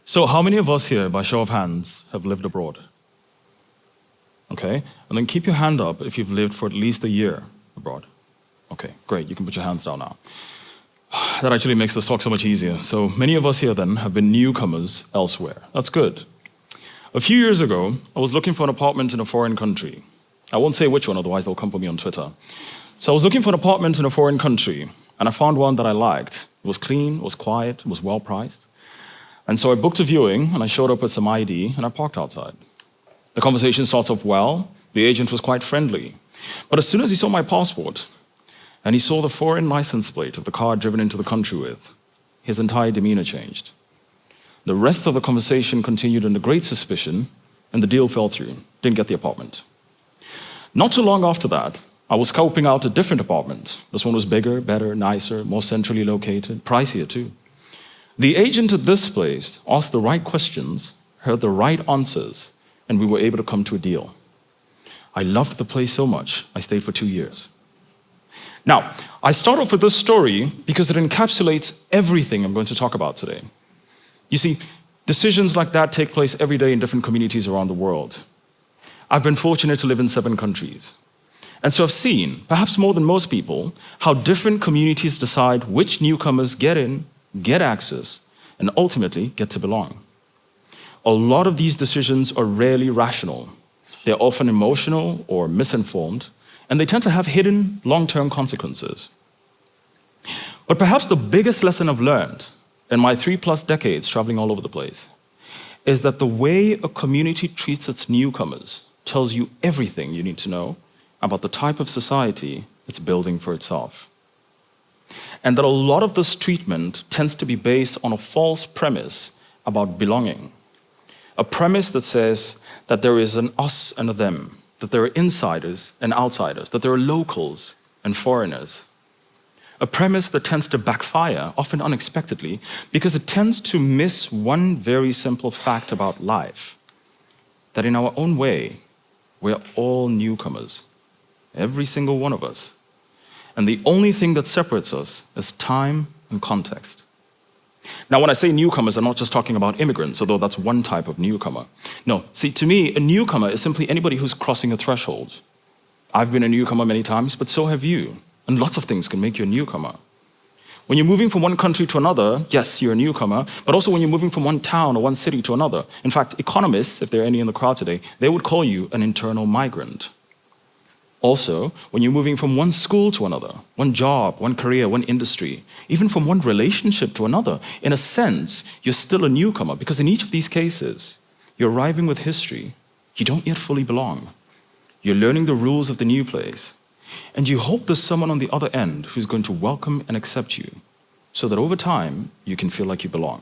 So how many of us here, by show of hands, have lived abroad? Okay, and then keep your hand up if you've lived for at least a year abroad. Okay, great, you can put your hands down now. That actually makes this talk so much easier. So many of us here then have been newcomers elsewhere. That's good. A few years ago, I was looking for an apartment in a foreign country. I won't say which one, otherwise they'll come for me on Twitter. So I was looking for an apartment in a foreign country, and I found one that I liked. It was clean, it was quiet, it was well priced. And so I booked a viewing, and I showed up with some ID, and I parked outside. The conversation starts off well. The agent was quite friendly. But as soon as he saw my passport, and he saw the foreign license plate of the car I'd driven into the country with, his entire demeanor changed. The rest of the conversation continued under great suspicion, and the deal fell through. Didn't get the apartment. Not too long after that, I was scoping out a different apartment. This one was bigger, better, nicer, more centrally located, pricier too. The agent at this place asked the right questions, heard the right answers, and we were able to come to a deal. I loved the place so much, I stayed for 2 years. Now, I start off with this story because it encapsulates everything I'm going to talk about today. You see, decisions like that take place every day in different communities around the world. I've been fortunate to live in 7 countries. And so I've seen, perhaps more than most people, how different communities decide which newcomers get in, get access, and ultimately get to belong. A lot of these decisions are rarely rational. They're often emotional or misinformed, and they tend to have hidden long-term consequences. But perhaps the biggest lesson I've learned in my 3+ decades traveling all over the place is that the way a community treats its newcomers tells you everything you need to know about the type of society it's building for itself. And that a lot of this treatment tends to be based on a false premise about belonging. A premise that says that there is an us and a them, that there are insiders and outsiders, that there are locals and foreigners. A premise that tends to backfire, often unexpectedly, because it tends to miss one very simple fact about life, that in our own way, we're all newcomers, every single one of us. And the only thing that separates us is time and context. Now, when I say newcomers, I'm not just talking about immigrants, although that's one type of newcomer. No, see, to me, a newcomer is simply anybody who's crossing a threshold. I've been a newcomer many times, but so have you. And lots of things can make you a newcomer. When you're moving from one country to another, yes, you're a newcomer, but also when you're moving from one town or one city to another. In fact, economists, if there are any in the crowd today, they would call you an internal migrant. Also, when you're moving from one school to another, one job, one career, one industry, even from one relationship to another, in a sense, you're still a newcomer, because in each of these cases, you're arriving with history. You don't yet fully belong. You're learning the rules of the new place. And you hope there's someone on the other end who's going to welcome and accept you, so that over time, you can feel like you belong.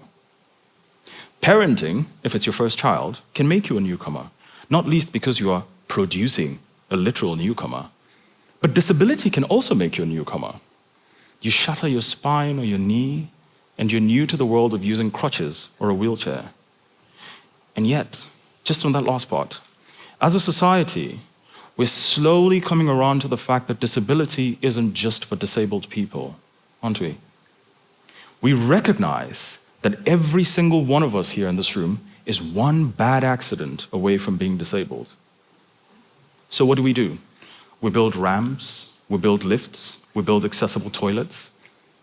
Parenting, if it's your first child, can make you a newcomer, not least because you are producing a literal newcomer. But disability can also make you a newcomer. You shatter your spine or your knee, and you're new to the world of using crutches or a wheelchair. And yet, just on that last part, as a society, we're slowly coming around to the fact that disability isn't just for disabled people, aren't we? We recognize that every single one of us here in this room is one bad accident away from being disabled. So what do? We build ramps, we build lifts, we build accessible toilets.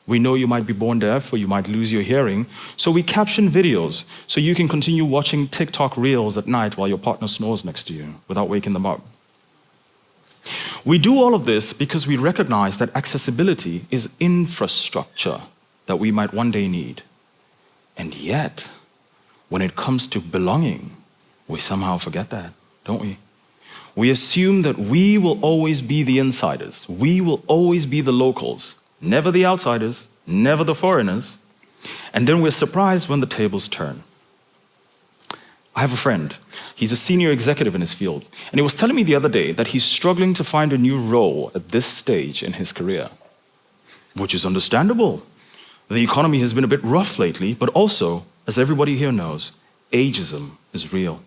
We know you might be born deaf or you might lose your hearing, so we caption videos so you can continue watching TikTok reels at night while your partner snores next to you without waking them up. We do all of this because we recognize that accessibility is infrastructure that we might one day need. And yet, when it comes to belonging, we somehow forget that, don't we? We assume that we will always be the insiders. We will always be the locals, never the outsiders, never the foreigners. And then we're surprised when the tables turn. I have a friend. He's a senior executive in his field, and he was telling me the other day that he's struggling to find a new role at this stage in his career, which is understandable. The economy has been a bit rough lately, but also, as everybody here knows, ageism is real.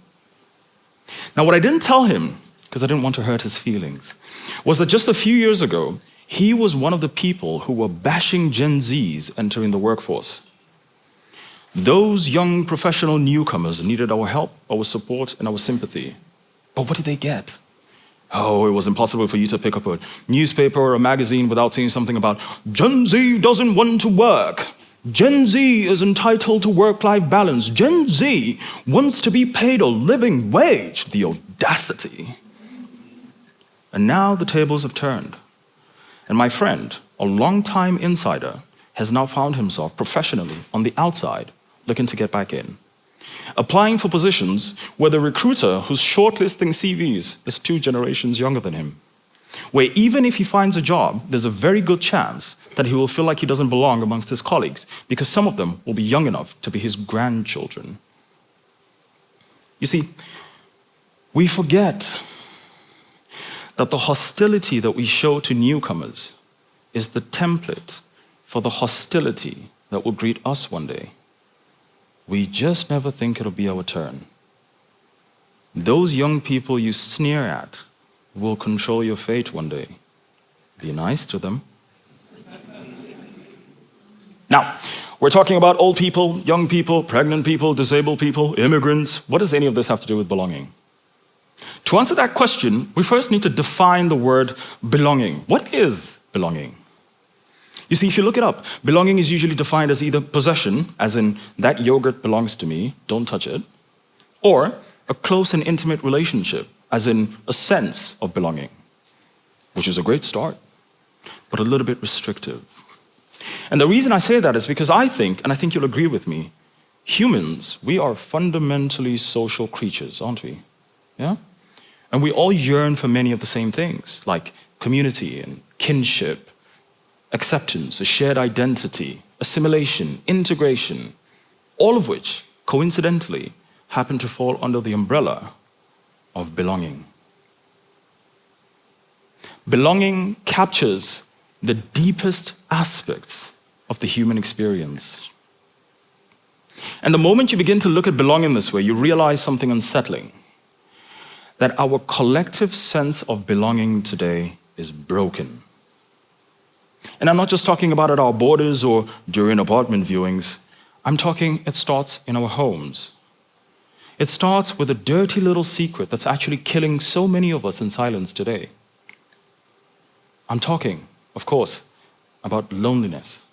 Now, what I didn't tell him, because I didn't want to hurt his feelings, was that just a few years ago, he was one of the people who were bashing Gen Zs entering the workforce. Those young professional newcomers needed our help, our support, and our sympathy. But what did they get? Oh, it was impossible for you to pick up a newspaper or a magazine without seeing something about Gen Z doesn't want to work. Gen Z is entitled to work-life balance. Gen Z wants to be paid a living wage. The audacity. And now the tables have turned. And my friend, a long-time insider, has now found himself professionally on the outside, looking to get back in. Applying for positions where the recruiter who's shortlisting CVs is 2 generations younger than him. Where even if he finds a job, there's a very good chance that he will feel like he doesn't belong amongst his colleagues because some of them will be young enough to be his grandchildren. You see, we forget that the hostility that we show to newcomers is the template for the hostility that will greet us one day. We just never think it'll be our turn. Those young people you sneer at will control your fate one day. Be nice to them. Now, we're talking about old people, young people, pregnant people, disabled people, immigrants. What does any of this have to do with belonging? To answer that question, we first need to define the word belonging. What is belonging? You see, if you look it up, belonging is usually defined as either possession, as in, that yogurt belongs to me, don't touch it, or a close and intimate relationship, as in a sense of belonging, which is a great start, but a little bit restrictive. And the reason I say that is because I think, and I think you'll agree with me, humans, we are fundamentally social creatures, aren't we? Yeah? And we all yearn for many of the same things, like community and kinship, acceptance, a shared identity, assimilation, integration, all of which, coincidentally, happen to fall under the umbrella of belonging. Belonging captures the deepest aspects of the human experience. And the moment you begin to look at belonging this way, you realize something unsettling, that our collective sense of belonging today is broken. And I'm not just talking about at our borders or during apartment viewings. I'm talking it starts in our homes. It starts with a dirty little secret that's actually killing so many of us in silence today. I'm talking, of course, about loneliness.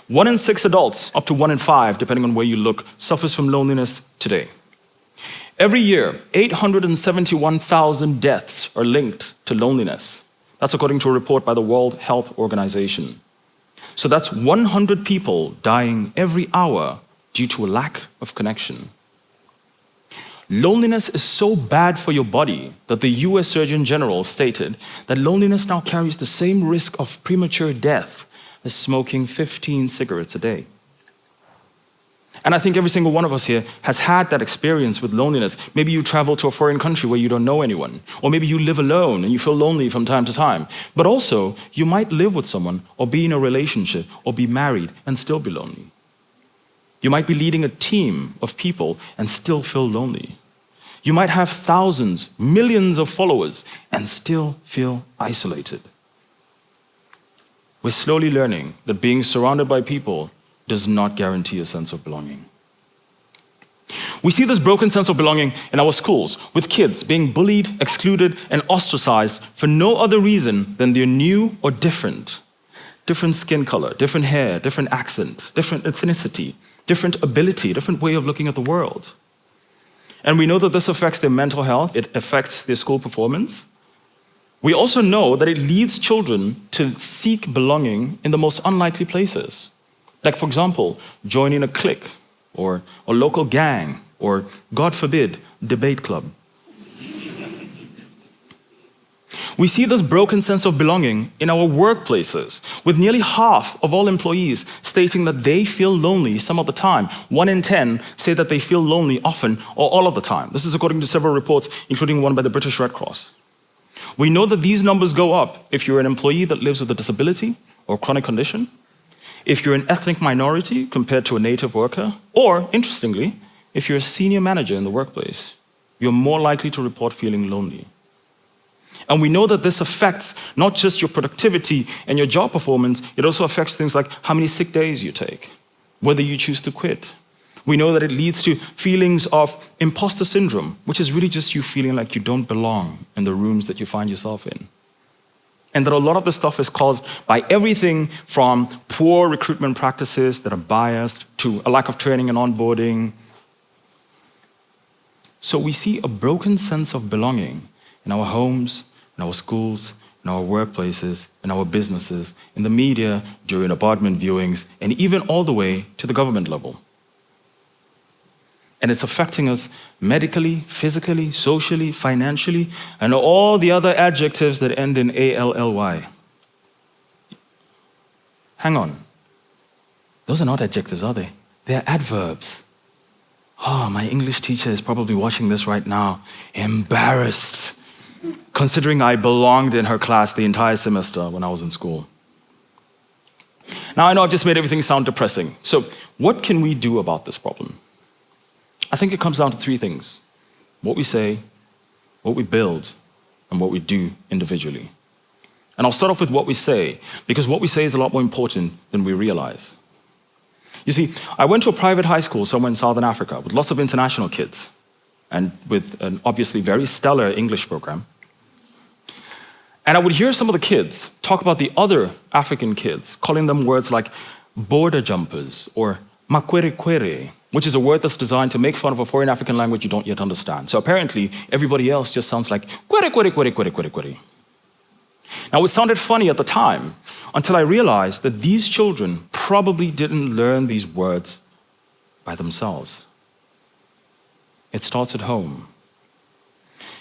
1 in 6 adults, up to 1 in 5, depending on where you look, suffers from loneliness today. Every year, 871,000 deaths are linked to loneliness. That's according to a report by the World Health Organization. So that's 100 people dying every hour due to a lack of connection. Loneliness is so bad for your body that the US Surgeon General stated that loneliness now carries the same risk of premature death as smoking 15 cigarettes a day. And I think every single one of us here has had that experience with loneliness. Maybe you travel to a foreign country where you don't know anyone, or maybe you live alone and you feel lonely from time to time. But also, you might live with someone or be in a relationship or be married and still be lonely. You might be leading a team of people and still feel lonely. You might have thousands, millions of followers and still feel isolated. We're slowly learning that being surrounded by people does not guarantee a sense of belonging. We see this broken sense of belonging in our schools, with kids being bullied, excluded, and ostracized for no other reason than they're new or different. Different skin color, different hair, different accent, different ethnicity, different ability, different way of looking at the world. And we know that this affects their mental health, it affects their school performance. We also know that it leads children to seek belonging in the most unlikely places. Like, for example, joining a clique, or a local gang, or, God forbid, debate club. We see this broken sense of belonging in our workplaces, with nearly half of all employees stating that they feel lonely some of the time. 1 in 10 say that they feel lonely often or all of the time. This is according to several reports, including one by the British Red Cross. We know that these numbers go up if you're an employee that lives with a disability or chronic condition, if you're an ethnic minority compared to a native worker, or, interestingly, if you're a senior manager in the workplace, you're more likely to report feeling lonely. And we know that this affects not just your productivity and your job performance, it also affects things like how many sick days you take, whether you choose to quit. We know that it leads to feelings of imposter syndrome, which is really just you feeling like you don't belong in the rooms that you find yourself in. And that a lot of the stuff is caused by everything from poor recruitment practices that are biased to a lack of training and onboarding. So we see a broken sense of belonging in our homes, in our schools, in our workplaces, in our businesses, in the media, during apartment viewings, and even all the way to the government level. And it's affecting us medically, physically, socially, financially, and all the other adjectives that end in A-L-L-Y. Hang on. Those are not adjectives, are they? They're adverbs. Oh, my English teacher is probably watching this right now, embarrassed, considering I belonged in her class the entire semester when I was in school. Now, I know I've just made everything sound depressing. So what can we do about this problem? I think it comes down to three things: what we say, what we build, and what we do individually. And I'll start off with what we say, because what we say is a lot more important than we realize. You see, I went to a private high school somewhere in Southern Africa with lots of international kids and with an obviously very stellar English program. And I would hear some of the kids talk about the other African kids, calling them words like border jumpers or makwere, which is a word that's designed to make fun of a foreign African language you don't yet understand. So apparently, everybody else just sounds like kwere. Now, it sounded funny at the time until I realized that these children probably didn't learn these words by themselves. It starts at home.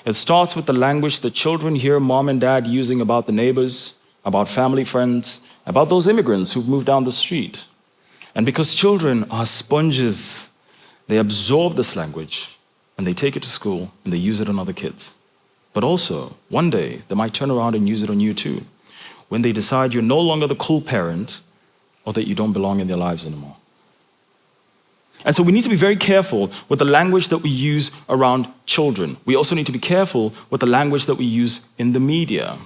It starts with the language that children hear mom and dad using about the neighbors, about family friends, about those immigrants who've moved down the street. And because children are sponges, they absorb this language and they take it to school and they use it on other kids. But also, one day, they might turn around and use it on you too, when they decide you're no longer the cool parent or that you don't belong in their lives anymore. And so we need to be very careful with the language that we use around children. We also need to be careful with the language that we use in the media.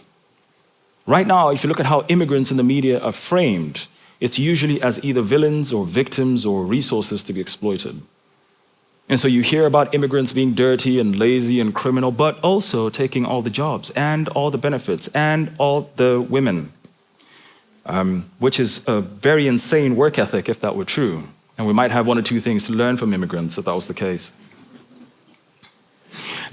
Right now, if you look at how immigrants in the media are framed, it's usually as either villains or victims or resources to be exploited. And so you hear about immigrants being dirty and lazy and criminal, but also taking all the jobs and all the benefits and all the women, which is a very insane work ethic if that were true. And we might have one or two things to learn from immigrants if that was the case.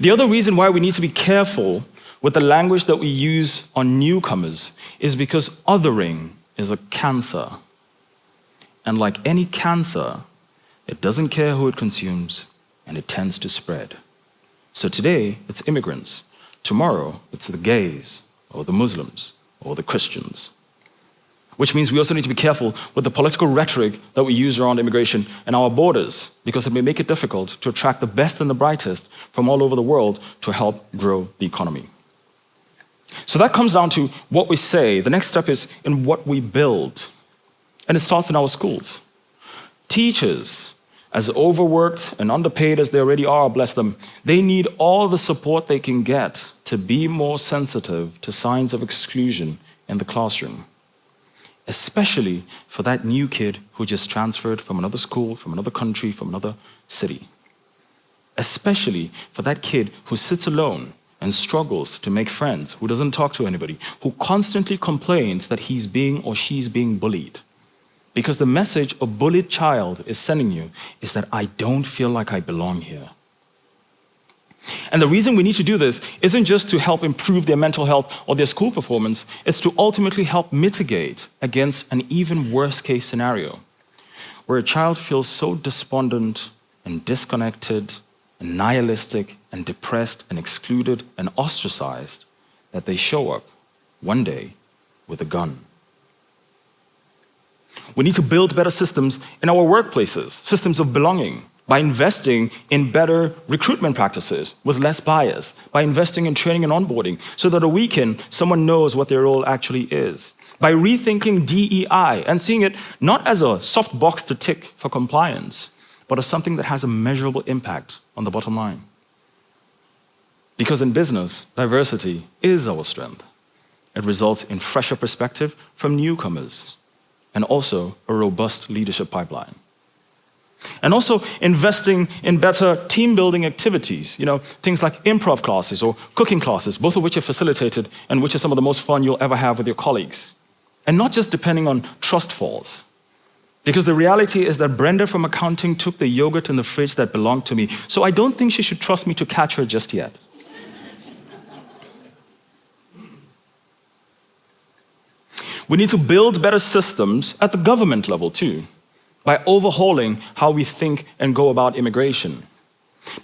The other reason why we need to be careful with the language that we use on newcomers is because othering is a cancer. And like any cancer, it doesn't care who it consumes, and it tends to spread. So today, it's immigrants. Tomorrow, it's the gays, or the Muslims, or the Christians. Which means we also need to be careful with the political rhetoric that we use around immigration and our borders, because it may make it difficult to attract the best and the brightest from all over the world to help grow the economy. So that comes down to what we say. The next step is in what we build. And it starts in our schools. Teachers, as overworked and underpaid as they already are, bless them, they need all the support they can get to be more sensitive to signs of exclusion in the classroom. Especially for that new kid who just transferred from another school, from another country, from another city. Especially for that kid who sits alone and struggles to make friends, who doesn't talk to anybody, who constantly complains that he's being or she's being bullied. Because the message a bullied child is sending you is that I don't feel like I belong here. And the reason we need to do this isn't just to help improve their mental health or their school performance, it's to ultimately help mitigate against an even worse case scenario, where a child feels so despondent and disconnected and nihilistic and depressed and excluded and ostracized that they show up one day with a gun. We need to build better systems in our workplaces, systems of belonging, by investing in better recruitment practices with less bias, by investing in training and onboarding so that a weekend someone knows what their role actually is, by rethinking DEI and seeing it not as a soft box to tick for compliance, but as something that has a measurable impact on the bottom line. Because in business, diversity is our strength. It results in fresher perspective from newcomers and also a robust leadership pipeline. And also investing in better team-building activities, things like improv classes or cooking classes, both of which are facilitated and which are some of the most fun you'll ever have with your colleagues. And not just depending on trust falls. Because the reality is that Brenda from accounting took the yogurt in the fridge that belonged to me, so I don't think she should trust me to catch her just yet. We need to build better systems at the government level too, by overhauling how we think and go about immigration.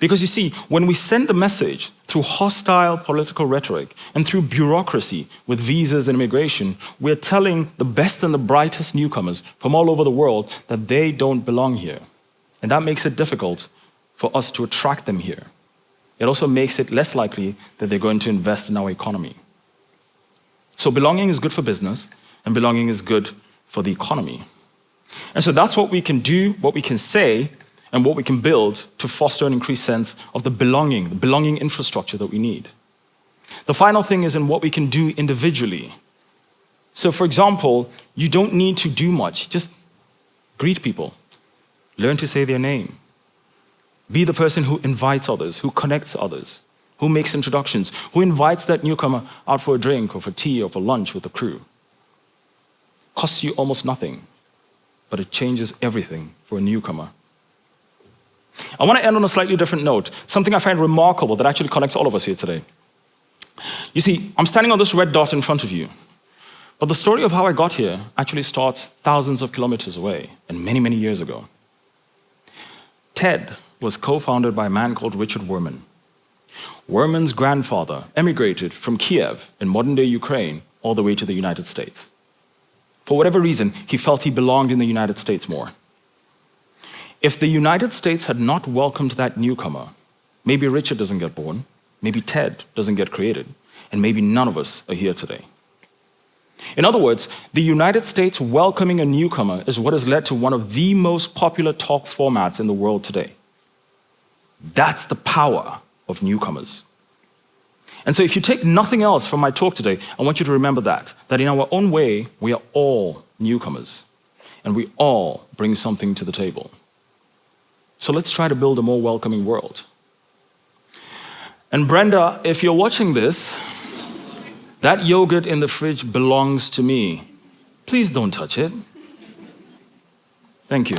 Because you see, when we send the message through hostile political rhetoric and through bureaucracy with visas and immigration, we're telling the best and the brightest newcomers from all over the world that they don't belong here. And that makes it difficult for us to attract them here. It also makes it less likely that they're going to invest in our economy. So belonging is good for business, and belonging is good for the economy. And so that's what we can do, what we can say, and what we can build to foster an increased sense of the belonging infrastructure that we need. The final thing is in what we can do individually. So for example, you don't need to do much, just greet people. Learn to say their name. Be the person who invites others, who connects others, who makes introductions, who invites that newcomer out for a drink or for tea or for lunch with the crew. Costs you almost nothing, but it changes everything for a newcomer. I want to end on a slightly different note, something I find remarkable that actually connects all of us here today. You see, I'm standing on this red dot in front of you, but the story of how I got here actually starts thousands of kilometers away and many, many years ago. TED was co-founded by a man called Richard Wurman. Wurman's grandfather emigrated from Kiev in modern-day Ukraine all the way to the United States. For whatever reason, he felt he belonged in the United States more. If the United States had not welcomed that newcomer, maybe Richard doesn't get born, maybe TED doesn't get created, and maybe none of us are here today. In other words, the United States welcoming a newcomer is what has led to one of the most popular talk formats in the world today. That's the power of newcomers. And so if you take nothing else from my talk today, I want you to remember that in our own way, we are all newcomers, and we all bring something to the table. So let's try to build a more welcoming world. And Brenda, if you're watching this, that yogurt in the fridge belongs to me. Please don't touch it. Thank you.